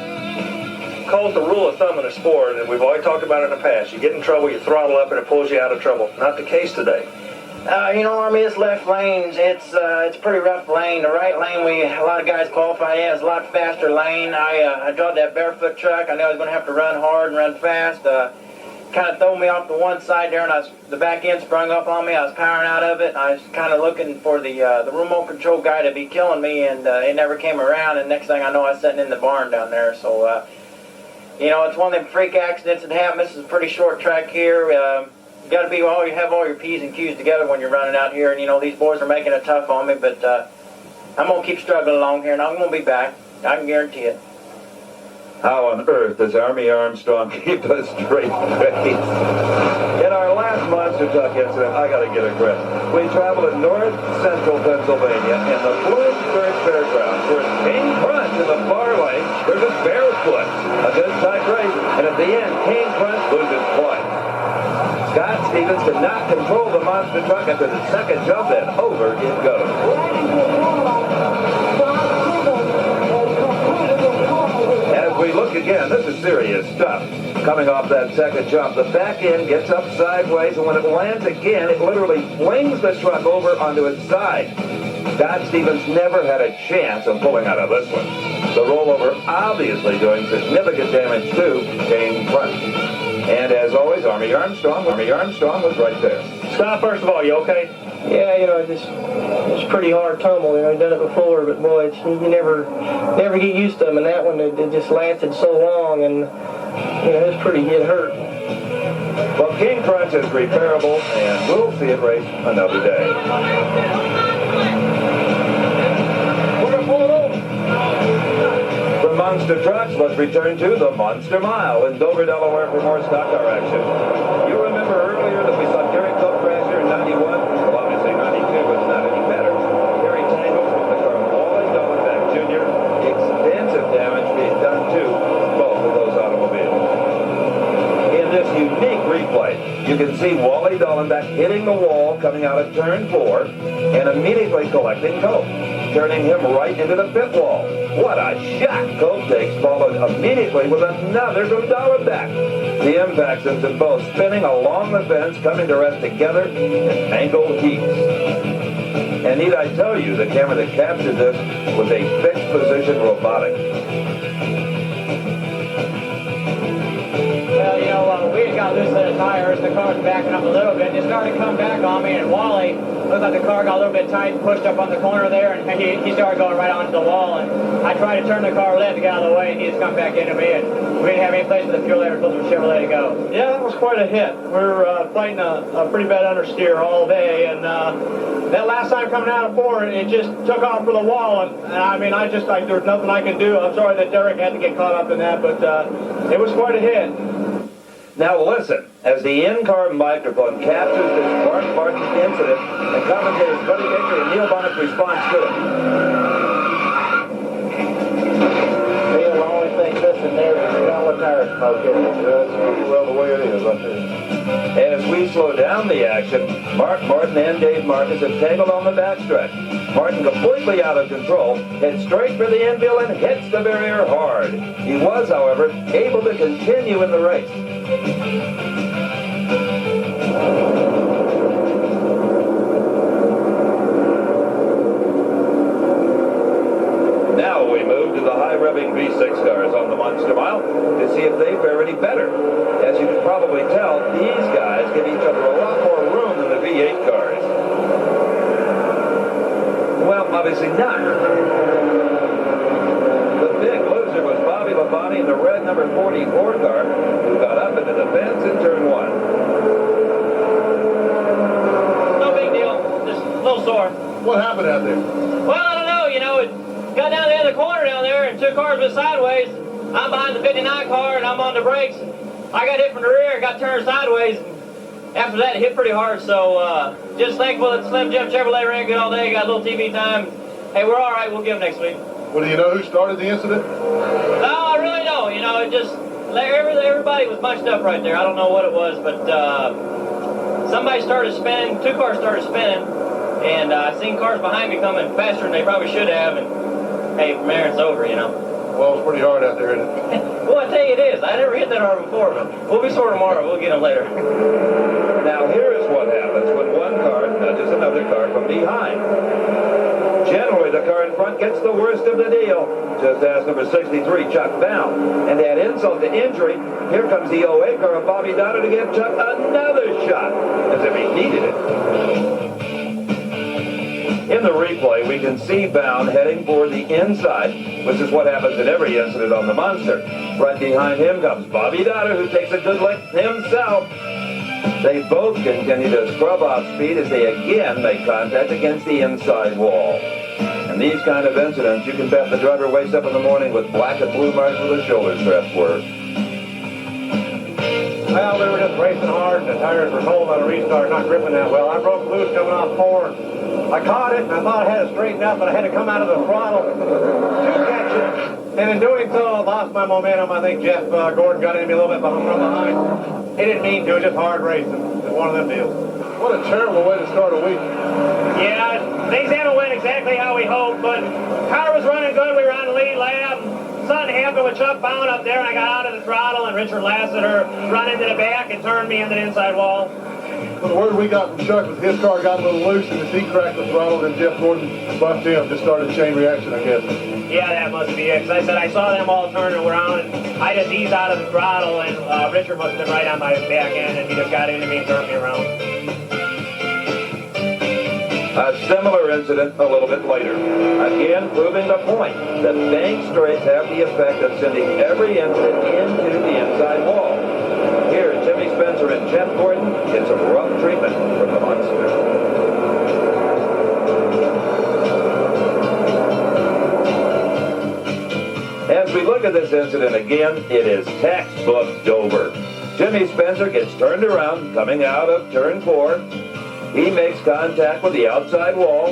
Colt, the rule of thumb in the sport, and we've already talked about it in the past, you get in trouble, you throttle up, and it pulls you out of trouble. Not the case today. Army, this left lane, it's a pretty rough lane. The right lane, a lot of guys qualify as a lot faster lane. I drove that barefoot truck. I knew I was going to have to run hard and run fast. Kind of threw me off the one side there, and the back end sprung up on me. I was powering out of it, and I was kind of looking for the remote control guy to be killing me, and it never came around. And next thing I know, I was sitting in the barn down there. So, it's one of them freak accidents that happen. This is a pretty short track here. You got to have all your P's and Q's together when you're running out here, and these boys are making it tough on me, but I'm going to keep struggling along here, and I'm going to be back. I can guarantee it. How on earth does Army Armstrong keep a straight face? In our last monster truck incident, I got to get a grip. We traveled in north central Pennsylvania in the Bloomsburg Fairgrounds, where King Crunch in the far lane versus Barefoot. A good tight race, and at the end, King Crunch loses twice. Scott Stevens could not control the monster truck after the second jump, and over it goes. As we look again, this is serious stuff. Coming off that second jump, the back end gets up sideways, and when it lands again, it literally flings the truck over onto its side. Scott Stevens never had a chance of pulling out of this one. The rollover obviously doing significant damage to King Crunch. And as always, Army Armstrong was right there. Scott, first of all, you okay? Yeah, it's pretty hard tumble. I've done it before, but boy, you never get used to them. And that one, it just lasted so long, and it hurt. Well, King Crunch is repairable, and we'll see it race another day. We're gonna pull it over. From Monster Trucks, let's return to the Monster Mile in Dover, Delaware for more stock car action. You remember earlier that we saw Gary Cook crash here in 91? Well, obviously 92 was not any better. Gary tangled with the car of Wally Dollenbach Jr. Extensive damage being done to both of those automobiles. In this unique replay, you can see Wally Dollenbach hitting the wall coming out of turn 4 and immediately collecting Coke, turning him right into the pit wall. What a shot Coke takes, followed immediately with another from Dollenbach. The impact sends them both spinning along the fence, coming to rest together in mangled heaps. And need I tell you, the camera that captured this was a fixed position robotic. Well, we had got loose set of tires. The car was backing up a little bit. It started to come back on me, and Wally looked like the car got a little bit tight, pushed up on the corner there, and he started going right onto the wall. And I tried to turn the car left to get out of the way, and he just come back into me. And we didn't have any place for the fuel lever for Chevrolet to go. Yeah, that was quite a hit. We were fighting a pretty bad understeer all day, and that last time coming out of 4, it just took off for the wall. And there was nothing I could do. I'm sorry that Derek had to get caught up in that, but it was quite a hit. Now listen, as the in-car microphone captures this Mark Martin incident and commentators Buddy Baker and Neil Bonnett's response to it. Neil always thinks this and there is not what tire smoke is. That's pretty well the way it is, I think. As we slow down the action, Mark Martin and Dave Marcus have tangled on the backstretch. Martin completely out of control, heads straight for the infield and hits the barrier hard. He was, however, able to continue in the race. Now we move to the high-revving V6 cars on the Monster Mile to see if they fare any better. As you can probably tell, these guys give each other a lot more room than the V8 cars. Well, obviously not. The big loser was Bobby Labonte in the red number 44 car, who got up into the fence in turn 1. No big deal. Just a little sore. What happened out there? Well, I don't know. It got down to the end of the corner down there, and 2 cars went sideways. I'm behind the 59 car and I'm on the brakes. I got hit from the rear, got turned sideways. After that, it hit pretty hard. So just thankful that Slim Jim Chevrolet ran good all day. Got a little TV time. Hey, we're all right. We'll get them next week. Well, do you know who started the incident? No, I really don't. You know, it just everybody was bunched up right there. I don't know what it was, but somebody started spinning. 2 cars started spinning, and I seen cars behind me coming faster than they probably should have. And hey, from there it's over. You know. Well, it's pretty hard out there, isn't it? Well, I tell you it is. I never hit that hard before, but we'll be sore tomorrow. We'll get them later. Now here is what happens when one car nudges another car from behind. Generally, the car in front gets the worst of the deal. Just ask number 63, Chuck Bound. And to add insult to injury, here comes the 08 car of Bobby Donner to give Chuck another shot, as if he needed it. In the replay, we can see Bound heading for the inside, which is what happens in every incident on the Monster. Right behind him comes Bobby Donner, who takes a good lick himself. They both continue to scrub off speed as they again make contact against the inside wall. And these kind of incidents, you can bet the driver wakes up in the morning with black and blue marks where the shoulder straps were. Well, they were just racing hard, and the tires were cold on a restart, not gripping that well. I broke loose coming off 4. I caught it, and I thought I had it straightened up, but I had to come out of the throttle to catch it. And in doing so, I lost my momentum. I think Jeff Gordon got in me a little bit from behind. He didn't mean to. It was just hard racing. It's one of them deals. What a terrible way to start a week. Yeah, things haven't went exactly how we hoped, but car was running good. We were on the lead lap. Something happened with Chuck Bound up there, and I got out of the throttle, and Richard Lassiter run into the back and turned me into the inside wall. Well, the word we got from Chuck was his car got a little loose, and as he cracked the throttle, then Jeff Gordon bumped him. Just started a chain reaction, I guess. Yeah, that must be it, because I said I saw them all turning around, and I just eased out of the throttle, and Richard must have been right on my back end, and he just got into me and turned me around. A similar incident a little bit later. Again, proving the point that bank straights have the effect of sending every incident into the inside wall. Here, Jimmy Spencer and Jeff Gordon get some rough treatment from the Monster. As we look at this incident again, it is textbook Dover. Jimmy Spencer gets turned around coming out of turn 4. He makes contact with the outside wall.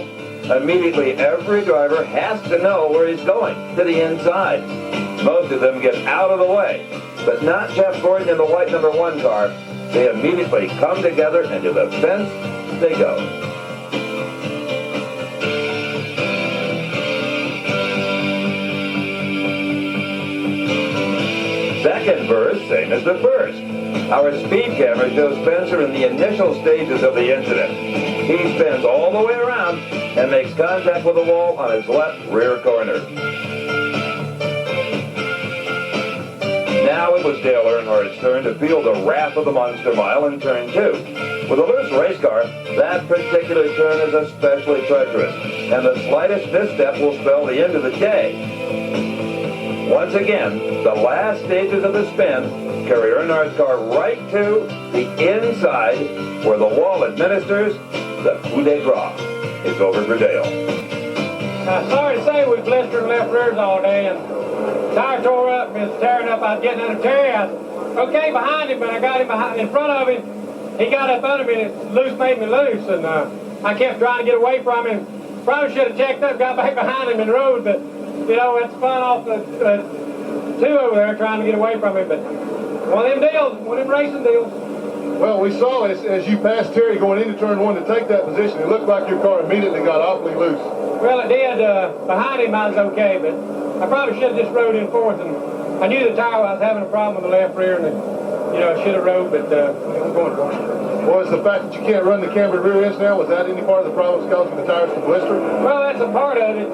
Immediately, every driver has to know where he's going, to the inside. Most of them get out of the way, but not Jeff Gordon in the white number 1 car. They immediately come together, and to the fence they go. Second verse, same as the first. Our speed camera shows Spencer in the initial stages of the incident. He spins all the way around and makes contact with the wall on his left rear corner. Now it was Dale Earnhardt's turn to feel the wrath of the Monster Mile in turn 2. With a loose race car, that particular turn is especially treacherous, and the slightest misstep will spell the end of the day. Once again, the last stages of the spin carry Earnhardt's car right to the inside where the wall administers the coup de grace. It's over for Dale. Sorry to say we blistered left rears all day, and tire tore up and it's tearing up. I was getting under Terry. I was okay behind him, but I got him behind, in front of him. He got up under me, and it loose made me loose, and I kept trying to get away from him. Probably should have checked up, got back behind him and rode, but you know, it's fun off the 2 over there trying to get away from him, but one of them deals, one of them racing deals. Well, we saw as you passed Terry going into turn 1 to take that position, it looked like your car immediately got awfully loose. Well, it did. Behind him, I was okay, but I probably should have just rode in fourth. And I knew the tire, I was having a problem with the left rear, and I should have rode, but I'm going for it. Was the fact that you can't run the cambered rear ends now, was that any part of the problem causing the tires to blister? Well, that's a part of it.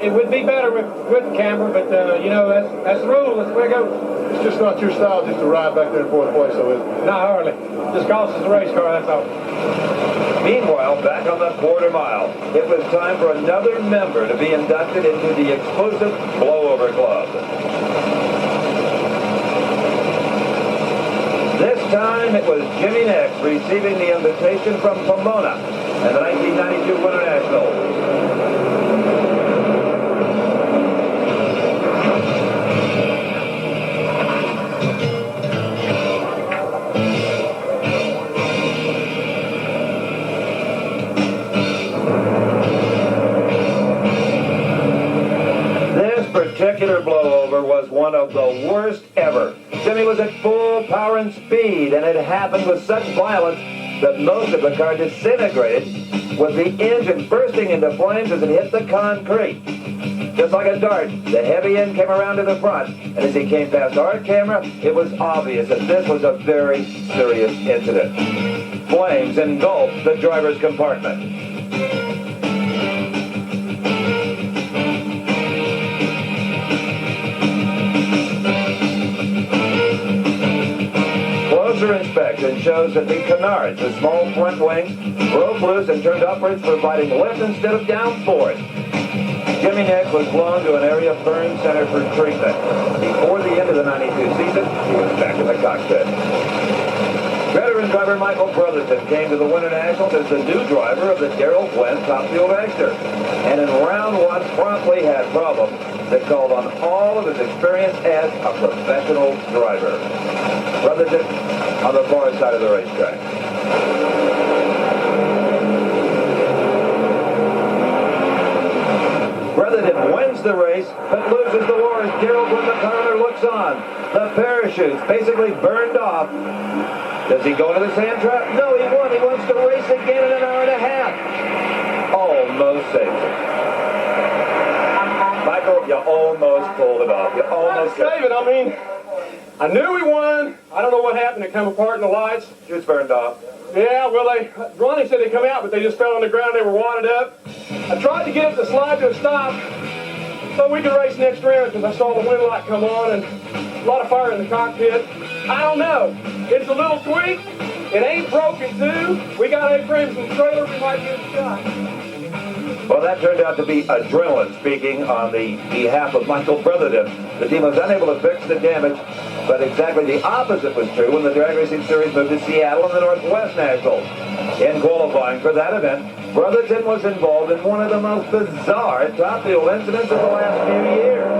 It would be better with the camber, but that's the rule. That's the way it goes. It's just not your style just to ride back there in fourth place, so is it? Not hardly. Just costs us a race car, that's all. Meanwhile, back on the quarter mile, it was time for another member to be inducted into the exclusive Blowover Club. This time it was Jimmy Nix receiving the invitation from Pomona and the 1992 Winter Nationals. power and speed, and it happened with such violence that most of the car disintegrated, with the engine bursting into flames as it hit the concrete. Just like a dart, the heavy end came around to the front, and as he came past our camera, it was obvious that this was a very serious incident. Flames engulfed the driver's compartment. Closer inspection shows that the canards, the small front wings, broke loose and turned upwards, providing lift instead of downforce. Jimmy Nick was flown to an area burn center for treatment. Before the end of the 92 season, he was back in the cockpit. Veteran driver Michael Brotherton came to the Winter Nationals as the new driver of the Darrell Gwynn Top Fuel Extra, and in round one promptly had problems that called on all of his experience as a professional driver. Brotherton on the far side of the racetrack. Brotherton wins the race, but loses the war as Darrell Gwynn McCarter looks on. The parachutes basically burned off. Does he go to the sand trap? No, he won. He wants to race again in an hour and a half. Almost saved it. Michael, you almost pulled it off. You almost save it. I mean, I knew we won. I don't know what happened. It come apart in the lights. Just burned off. Yeah, well, Ronnie said they come out, but they just fell on the ground. They were wadded up. I tried to get it to slide to a stop so we could race next round because I saw the wind light come on and a lot of fire in the cockpit. I don't know. It's a little tweak. It ain't broken, too. We got A-frames and trailers. We might get a shot. Well, that turned out to be adrenaline speaking on the behalf of Michael Brotherton. The team was unable to fix the damage, but exactly the opposite was true when the Drag Racing Series moved to Seattle in the Northwest Nationals. In qualifying for that event, Brotherton was involved in one of the most bizarre top fuel incidents of the last few years.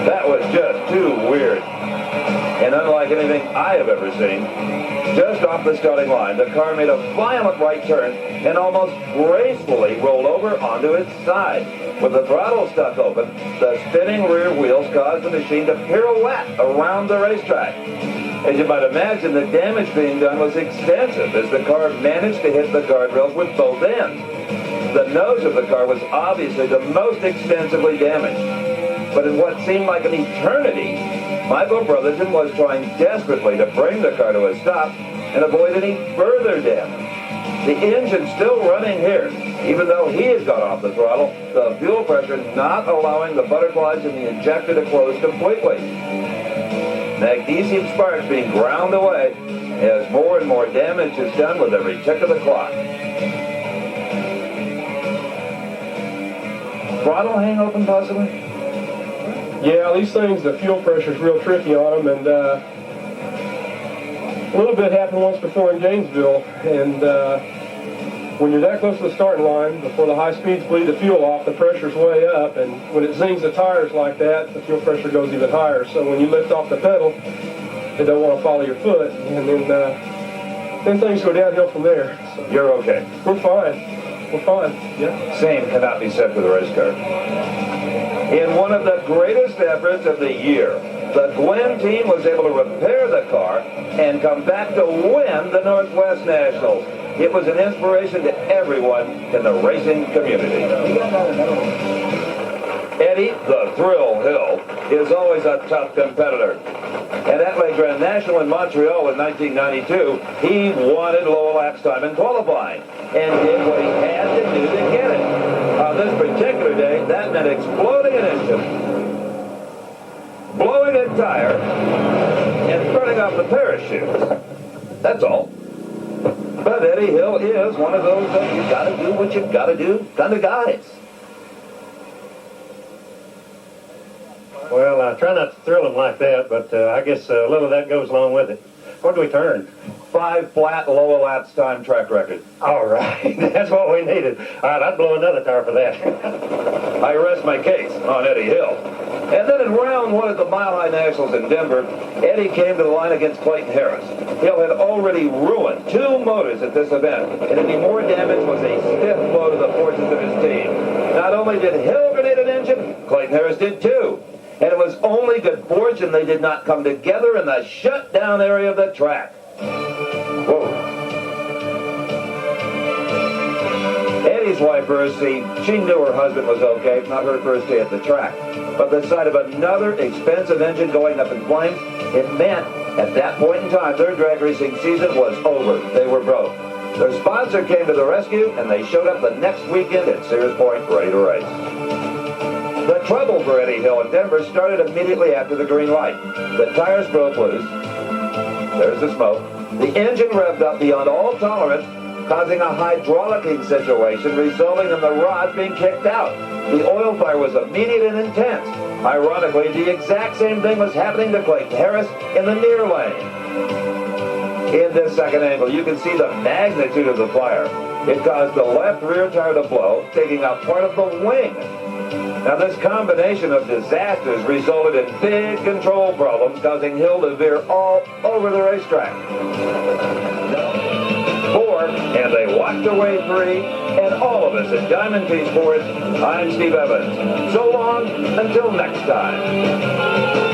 That was just too weird. And unlike anything I have ever seen, just off the starting line, the car made a violent right turn and almost gracefully rolled over onto its side. With the throttle stuck open, the spinning rear wheels caused the machine to pirouette around the racetrack. As you might imagine, the damage being done was extensive as the car managed to hit the guardrails with both ends. The nose of the car was obviously the most extensively damaged. But in what seemed like an eternity, Michael Brotherton was trying desperately to bring the car to a stop and avoid any further damage. The engine's still running here. Even though he has got off the throttle, the fuel pressure is not allowing the butterflies in the injector to close completely. Magnesium sparks being ground away as more and more damage is done with every tick of the clock. Throttle hang open possibly? Yeah, these things, the fuel pressure's real tricky on them, and a little bit happened once before in Gainesville, and when you're that close to the starting line, before the high speeds bleed the fuel off, the pressure's way up, and when it zings the tires like that, the fuel pressure goes even higher. So when you lift off the pedal, they don't want to follow your foot, and then things go downhill from there. So you're okay? We're fine. We're fine, yeah. Same cannot be said for the race car. In one of the greatest efforts of the year, the Gwynn team was able to repair the car and come back to win the Northwest Nationals. It was an inspiration to everyone in the racing community. Eddie, the Thrill Hill, is always a tough competitor. And at Le Grand National in Montreal in 1992, he wanted low elapsed time in qualifying and did what he had to do to get it. On this particular day, that meant exploding an engine, blowing a tire, and burning off the parachutes. That's all. But Eddie Hill is one of those you gotta do what you gotta do kind of guys. Well, I try not to thrill him like that, but I guess a little of that goes along with it. Where do we turn? 5 flat, low elapsed time track record. All right, that's what we needed. All right, I'd blow another tire for that. I rest my case on Eddie Hill. And then in round 1 at the Mile High Nationals in Denver, Eddie came to the line against Clayton Harris. Hill had already ruined 2 motors at this event, and any more damage was a stiff blow to the fortunes of his team. Not only did Hill grenade an engine, Clayton Harris did too. And it was only good fortune they did not come together in the shutdown area of the track. Whoa. Eddie's wife, Mercy, she knew her husband was okay, not her first day at the track. But the sight of another expensive engine going up in flames, it meant at that point in time, their drag racing season was over. They were broke. Their sponsor came to the rescue, and they showed up the next weekend at Sears Point, ready to race. The trouble for Eddie Hill in Denver started immediately after the green light. The tires broke loose. There's the smoke. The engine revved up beyond all tolerance, causing a hydraulicking situation, resulting in the rods being kicked out. The oil fire was immediate and intense. Ironically, the exact same thing was happening to Clayton Harris in the near lane. In this second angle, you can see the magnitude of the fire. It caused the left rear tire to blow, taking out part of the wing. Now, this combination of disasters resulted in big control problems, causing Hill to veer all over the racetrack. 4, and they walked away 3, and all of us at Diamond P Sports, I'm Steve Evans. So long, until next time.